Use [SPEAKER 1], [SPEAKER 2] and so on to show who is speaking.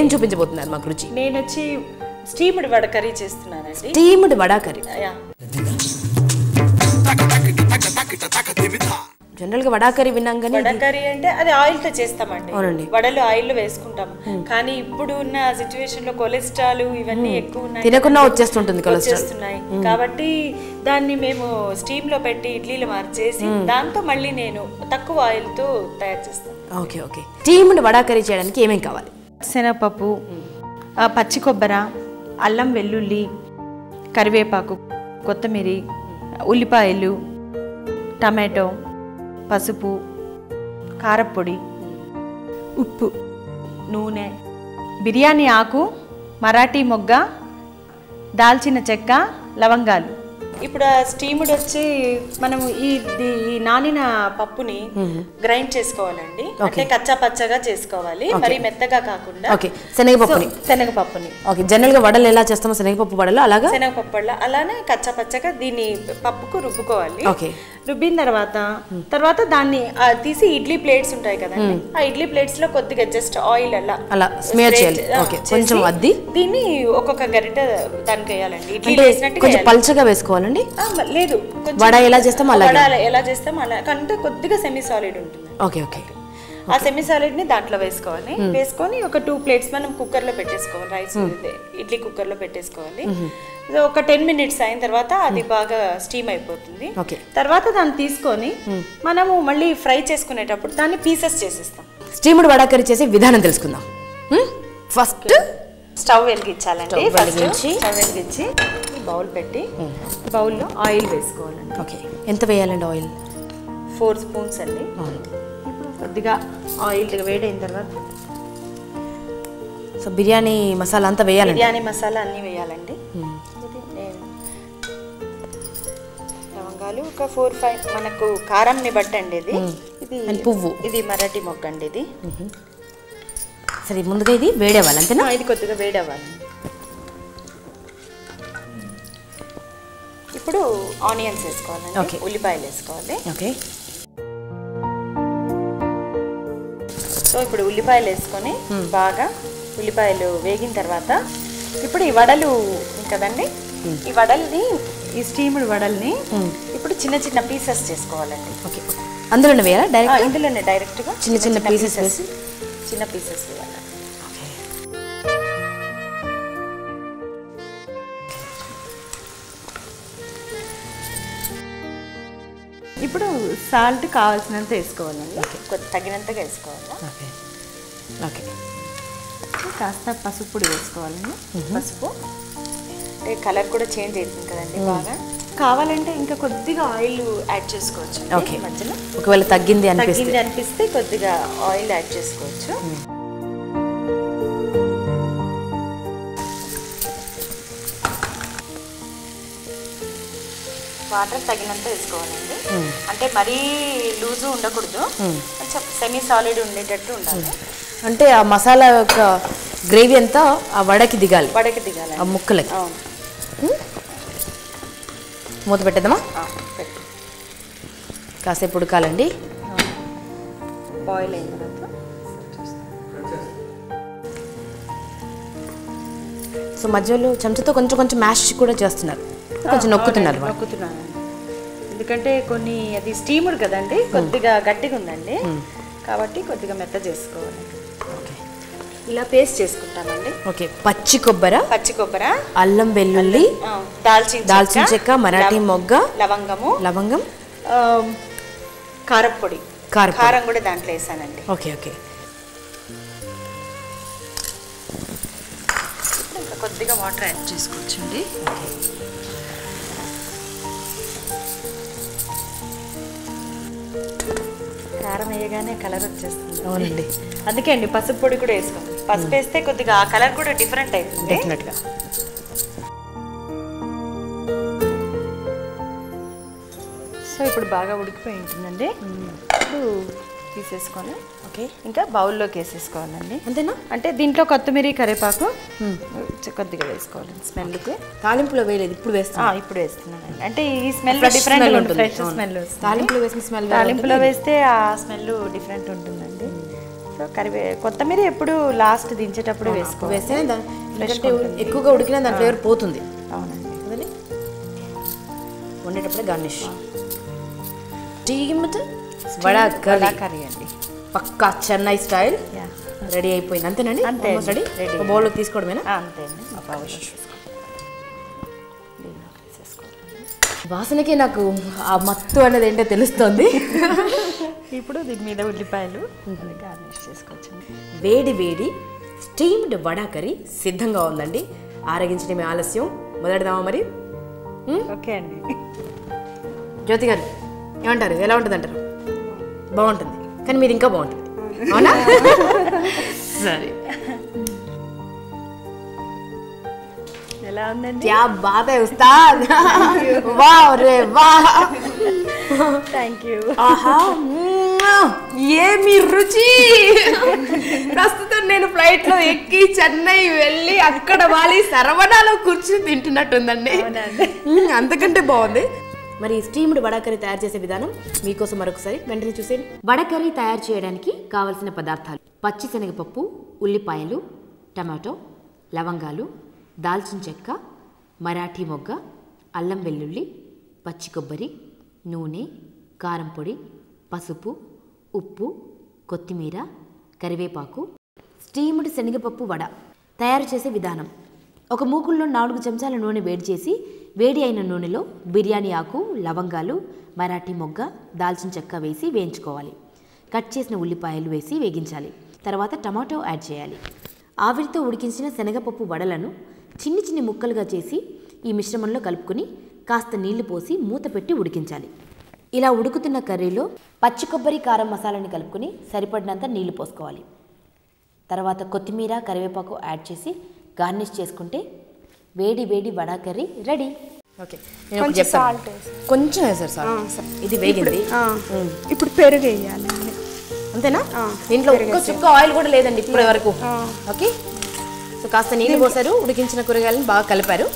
[SPEAKER 1] ఏం చూపించబోతున్నారు మాకు రుచి?
[SPEAKER 2] నేను వచ్చి స్టీమ్డ్ వడ కర్రీ చేస్తున్నానండి.
[SPEAKER 1] Steamed vada curry. జనరల్ గా వడ కర్రీ విన్నాం కానీ
[SPEAKER 2] వడ కర్రీ అంటే అది ఆయిల్ తో చేస్తామండి. వడలు ఆయిల్ వేసుకుంటాం. కానీ ఇప్పుడు ఉన్న సిచ్యువేషన్ లో కొలెస్ట్రాల్ ఇవన్నీ ఎక్కువ ఉన్నాయి,
[SPEAKER 1] తినకుండా వచ్చేస్తుంటుంది కొలెస్ట్రాల్.
[SPEAKER 2] కాబట్టి దాన్ని మేము స్టీమ్ లో పెట్టి ఇడ్లీలు మార్చేసి దాంతో మళ్ళీ నేను తక్కువ ఆయిల్ తో తయారు చేస్తాను.
[SPEAKER 1] Okay okay. Steamed vada curry చేయడానికి ఏమేం కావాలి?
[SPEAKER 2] శనగపప్పు, పచ్చి కొబ్బరి, అల్లం వెల్లుల్లి, కరివేపాకు, కొత్తిమీర, ఉల్లిపాయలు, టమాటో, పసుపు, కారపొడి, ఉప్పు, నూనె, బిర్యానీ ఆకు, మరాఠీ మొగ్గ, దాల్చిన చెక్క, లవంగాలు. ఇప్పుడు ఆ స్టీమ్డ్ వచ్చి మనం ఈ నానిన పప్పుని గ్రైండ్ చేసుకోవాలండి. అంటే కచ్చా పచ్చగా చేసుకోవాలి, మరి మెత్తగా కాకుండా.
[SPEAKER 1] ఓకే. శనగపప్పుని. ఓకే. జనరల్ గా వడలు ఎలా చేస్తామో శనగపప్పు వడలు అలాగా
[SPEAKER 2] శనగపప్పు వడలు అలానే కచ్చా పచ్చగా దీన్ని పప్పుకు రుబ్బుకోవాలి.
[SPEAKER 1] ఓకే.
[SPEAKER 2] రుబ్బిన తర్వాత దాన్ని తీసి ఇడ్లీ ప్లేట్స్ ఉంటాయి కదండి, ఆ ఇడ్లీ ప్లేట్స్ లో కొద్దిగా జస్ట్ ఆయిల్ అలా
[SPEAKER 1] స్మియర్ చేయాలి. ఓకే. కొంచెం అద్ది
[SPEAKER 2] దీన్ని ఒక్కొక్క గరిట దానికి వేయాలండి. ఇడ్లీ వేసినట్టు
[SPEAKER 1] కొంచెం పల్చగా వేసుకోవాలండి.
[SPEAKER 2] లేదు,
[SPEAKER 1] వడ ఎలా చేస్తామో
[SPEAKER 2] అలా కంటే కొద్దిగా సెమీ సాలిడ్ ఉంటుంది.
[SPEAKER 1] Okay okay.
[SPEAKER 2] ఆ సెమీ సాలిడ్ ని దాంట్లో వేసుకొని ఒక 2 ప్లేట్స్ మనం కుక్కర్ లో పెట్టేసుకోవాలి. రైస్ ఇడ్లీ కుక్కర్ లో పెట్టేసుకోవాలి. ఒక 10 మినిట్స్ అయిన తర్వాత అది బాగా స్టీమ్ అయిపోతుంది. తర్వాత దాన్ని తీసుకొని మనము మళ్ళీ ఫ్రై చేసుకునేటప్పుడు దాన్ని పీసెస్ చేసేస్తాం.
[SPEAKER 1] స్టీమ్డ్ వడ కర్రీ చేసే విధానం తెలుసుకుందాం. ఫస్ట్
[SPEAKER 2] స్టవ్ వెలిగించాలండి. స్టవ్ వెలిగించి బౌల్ పెట్టి బౌల్లో ఆయిల్ వేసుకోవాలండి.
[SPEAKER 1] ఓకే. ఎంత వేయాలండి ఆయిల్?
[SPEAKER 2] 4 స్పూన్స్ అండి. కొద్దిగా ఆయిల్ వేడైన తర్వాత
[SPEAKER 1] సో బిర్యానీ మసాలా అంతా వేయాలి.
[SPEAKER 2] బిర్యానీ మసాలా అన్నీ వేయాలండి. లవంగాలు ఒక 4-5 మనకు కారంని బట్టండి. ఇది
[SPEAKER 1] పువ్వు,
[SPEAKER 2] ఇది మరాఠీ మొగ్గ అండి. ఇది
[SPEAKER 1] సరే. ముందుగా ఇది వేడవ్వాలి అంతేనా?
[SPEAKER 2] ఇది కొద్దిగా వేడవ్వాలి. ఇప్పుడు ఆనియన్స్ వేసుకోవాలండి. ఉల్లిపాయలు వేసుకోవాలి.
[SPEAKER 1] ఓకే.
[SPEAKER 2] సో ఇప్పుడు ఉల్లిపాయలు వేసుకొని బాగా ఉల్లిపాయలు వేగిన తర్వాత ఇప్పుడు ఈ వడలు కదండి, ఈ వడల్ని, ఈ స్టీమ్డ్ వడల్ని ఇప్పుడు చిన్న చిన్న పీసెస్ చేసుకోవాలండి.
[SPEAKER 1] ఓకే. అందులోనే వేయాలా డైరెక్ట్?
[SPEAKER 2] ఇందులోనే డైరెక్ట్ గా
[SPEAKER 1] చిన్న చిన్న పీసెస్ వేసి
[SPEAKER 2] చిన్న పీసెస్ వేయాలి. ఇప్పుడు సాల్ట్ కావాల్సినంత వేసుకోవాలండి. తగినంతగా వేసుకోవాలి.
[SPEAKER 1] ఓకే.
[SPEAKER 2] కాస్త పసుపు పొడి వేసుకోవాలండి. పసుపు అంటే కలర్ కూడా చేంజ్ అవుతుంది కదండి బాగా. కావాలంటే ఇంకా కొద్దిగా ఆయిల్ యాడ్ చేసుకోవచ్చు.
[SPEAKER 1] ఓకే. మధ్యలో ఒకవేళ తగ్గింది
[SPEAKER 2] అనిపిస్తే కొద్దిగా ఆయిల్ యాడ్ చేసుకోవచ్చు. వాటర్ తగినంత వేసుకోవాలండి. అంటే మరీ లూజు ఉండకూడదు, కొంచెం సెమీ సాలిడ్ ఉండేటట్టు ఉండాలి.
[SPEAKER 1] అంటే ఆ మసాలా యొక్క గ్రేవీ అంతా ఆ వడకి దిగాలి.
[SPEAKER 2] ఆ
[SPEAKER 1] ముక్కలకి. మూత పెట్టేద్దామా? కాసేపు ఉడకాలండి.
[SPEAKER 2] బాయిల్ అయిన తర్వాత
[SPEAKER 1] సో మధ్యలో చెంచాతో కొంచెం కొంచెం మ్యాష్ కూడా చేస్తున్నారు, కొంచెం నొక్కుతున్నారు.
[SPEAKER 2] ఎందుకంటే కొన్ని అది స్టీమ్డ్ కదండి, కొద్దిగా గట్టిగా ఉందండి, కాబట్టి కొద్దిగా మెత్త చేసుకోవాలి. ఇలా పేస్ట్ చేసుకుంటామండి.
[SPEAKER 1] ఓకే. పచ్చి కొబ్బరి, అల్లం వెల్లుల్లి, దాల్చిన చెక్క, మరాఠీ మొగ్గ, లవంగం,
[SPEAKER 2] కారపొడి, కారం కూడా దాంట్లో వేసానండి.
[SPEAKER 1] Okay okay.
[SPEAKER 2] ఇంకా కొద్దిగా వాటర్ యాడ్ చేసుకోవచ్చండి. కారం వేయగానే కలర్ వచ్చేస్తుంది.
[SPEAKER 1] అవునండి.
[SPEAKER 2] అందుకే అండి పసుపు పొడి కూడా వేసుకోండి. పసుపు వేస్తే కొద్దిగా ఆ కలర్ కూడా డిఫరెంట్ అవుతుంది.
[SPEAKER 1] డెఫినెట్గా.
[SPEAKER 2] సో ఇప్పుడు బాగా ఉడికిపోయి ఉంటుందండి. ఇప్పుడు తీసేసుకొని ఇంకా బౌల్లోకి వేసేసుకోవాలండి.
[SPEAKER 1] అంతేనా?
[SPEAKER 2] అంటే దీంట్లో కొత్తిమీర, కరివేపాకు కొద్దిగా వేసుకోవాలి స్మెల్కి.
[SPEAKER 1] తాలింపులో వేయలేదు, ఇప్పుడు
[SPEAKER 2] వేస్తున్నానండి. అంటే ఈ స్మెల్ డిఫరెంట్ ఉంటుంది. ఫ్రెష్ స్మెల్
[SPEAKER 1] తాలింపులో వేసిన స్మెల్,
[SPEAKER 2] తాలింపులో వేస్తే ఆ స్మెల్ డిఫరెంట్ ఉంటుందండి. సో సో కొత్తిమీర ఎప్పుడు లాస్ట్ దించేటప్పుడు వేసుకోవాలి.
[SPEAKER 1] వేస్తేనే ఎందుకంటే ఎక్కువగా ఉడికినా దాని ఫ్లేవర్ పోతుంది.
[SPEAKER 2] అవునండి.
[SPEAKER 1] అదే వండేటప్పుడే గార్నిష్. స్టీమ్డ్ వడా కర్రీ
[SPEAKER 2] అండి,
[SPEAKER 1] పక్కా చెన్నై స్టైల్ రెడీ అయిపోయింది. అంతేనండి?
[SPEAKER 2] అంతే
[SPEAKER 1] రెడీ. బౌల్లోకి తీసుకోవడమేనా?
[SPEAKER 2] అంతే అండి.
[SPEAKER 1] వాసనకే నాకు ఆ మత్తు అనేది ఏంటో తెలుస్తుంది.
[SPEAKER 2] ఇప్పుడు దీని మీద ఉల్లిపాయలు గార్నిష్ చేసుకోవచ్చు.
[SPEAKER 1] వేడి వేడి స్టీమ్డ్ వడా కర్రీ సిద్ధంగా ఉందండి. ఆరగించడమే ఆలస్యం, మొదలెడదామా మరి?
[SPEAKER 2] ఓకే అండి.
[SPEAKER 1] జ్యోతి గారు ఏమంటారు? ఎలా ఉంటుంది అంటారు? బాగుంటుంది, కానీ మీరు ఇంకా బాగుంటుంది. అవునా? సరే.
[SPEAKER 2] ఎలా ఉందండి?
[SPEAKER 1] క్యా బాత్ హై ఉస్తాద్. వావ్ రే వావ్.
[SPEAKER 2] Thank you.
[SPEAKER 1] ఆహా, ఏమి రుచి. ప్రస్తుతం నేను ఫ్లైట్ లో ఎక్కి చెన్నై వెళ్ళి అక్కడ వాలి సరవణాలో కూర్చుని తింటున్నట్టుందండి. అంతకంటే బాగుంది. మరి స్టీమ్డ్ వడా కర్రీ తయారు చేసే విధానం మీకోసం మరొకసారి వెంటనే చూసేయండి. వడ కర్రీ తయారు చేయడానికి కావలసిన పదార్థాలు: పచ్చిశనగపప్పు, ఉల్లిపాయలు, టమాటో, లవంగాలు, దాల్చిన చెక్క, మరాఠీ మొగ్గ, అల్లం వెల్లుల్లి, పచ్చి కొబ్బరి, నూనె, కారం పొడి, పసుపు, ఉప్పు, కొత్తిమీర, కరివేపాకు. స్టీమ్డ్ శనగపప్పు వడ తయారు చేసే విధానం: ఒక మూకుల్లో 4 చెంచాల నూనె వేడి చేసి వేడి అయిన నూనెలో బిర్యానీ ఆకు, లవంగాలు, మరాఠీ మొగ్గ, దాల్చిన చెక్క వేసి వేయించుకోవాలి. కట్ చేసిన ఉల్లిపాయలు వేసి వేగించాలి. తర్వాత టమాటో యాడ్ చేయాలి. ఆవిరితో ఉడికించిన శనగపప్పు వడలను చిన్ని చిన్ని ముక్కలుగా చేసి ఈ మిశ్రమంలో కలుపుకొని కాస్త నీళ్లు పోసి మూత పెట్టి ఉడికించాలి. ఇలా ఉడుకుతున్న కర్రీలో పచ్చి కొబ్బరి, కారం మసాలాని కలుపుకొని సరిపడినంత నీళ్లు పోసుకోవాలి. తర్వాత కొత్తిమీర, కరివేపాకు యాడ్ చేసి గార్నిష్ చేసుకుంటే వేడి వేడి వడా కర్రీ రెడీ. ఓకే,
[SPEAKER 2] కొంచెం సాల్ట్
[SPEAKER 1] కొంచెం వేసారు సాల్ట్. ఇది వేగింది.
[SPEAKER 2] ఇప్పుడు పెరుగు వేయాలండి.
[SPEAKER 1] అంతేనా? దీంట్లో ఒక్క చుక్క ఆయిల్ కూడా లేదండి ఇప్పటి వరకు. ఓకే, సో కాస్త నీళ్ళు పోసారు, ఉడికించిన కూరగాయలను బాగా కలిపారు.